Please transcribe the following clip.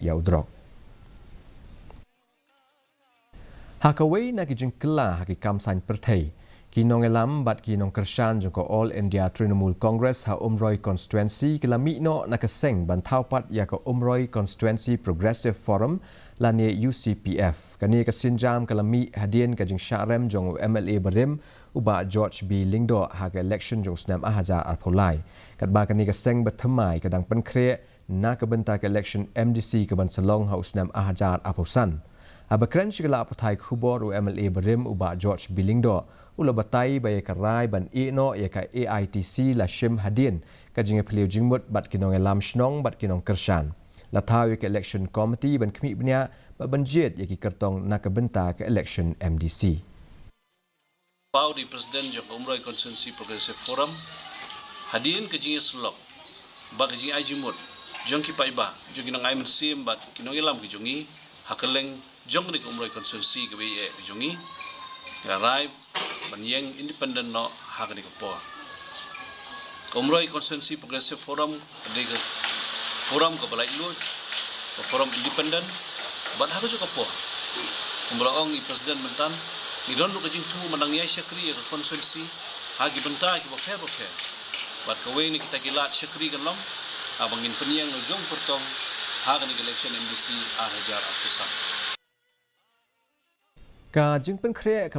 yaudrok. Hakaway na kijingkla hakikamsan perthei. Kinong elam bat kinong kershan jengko All India Trinamool Congress ha Umroi Constituency kelami no nakaseng bantau pat ya ke Umroi Constituency Progressive Forum lani UCPF. Kani kesinjam kelami hadien kajing syarem jong MLA Barim uba George B. Lyngdoh ha ke election jong senam ahajar arpolai. Katba kani keseng bertemai kadang penkre na kebenta ke election MDC ke Banselong ha senam ahajar arposan. Abakren sigala apotai khubor u MLA Barim uba George B. Lyngdoh ula batai baya karai ban ino ya ka AITC la shim hadin kajing peliu jingmut bat kinong elam shnong bat kinong kershan la tawi ke election committee ban kmi bnya ba banjet ya ki kertong nak benta ke election MDC. Thaw di Presiden jong Umroi Constituency Progressive Forum hadin kajing slok ba kajing ai jingmut jong ki paiba jong kinong ai mensim bat kinong elam ki jongi hakeleng jong ni Umroi Constituency ke be jongi garai banyeng independent no hak ni kepo. Umroi Constituency Progressive Forum di forum ke balai lu forum independent bat hak juga kepo. Umroi i presiden mentan ni don lu kajing tu menang ya syakri ke constituency hagi bentai ke bofer bat kawe ni kita kilat syakri kan long abangin penyeng lu jong pertong hak ni election MDC ahajar apusan. Ka jing penkre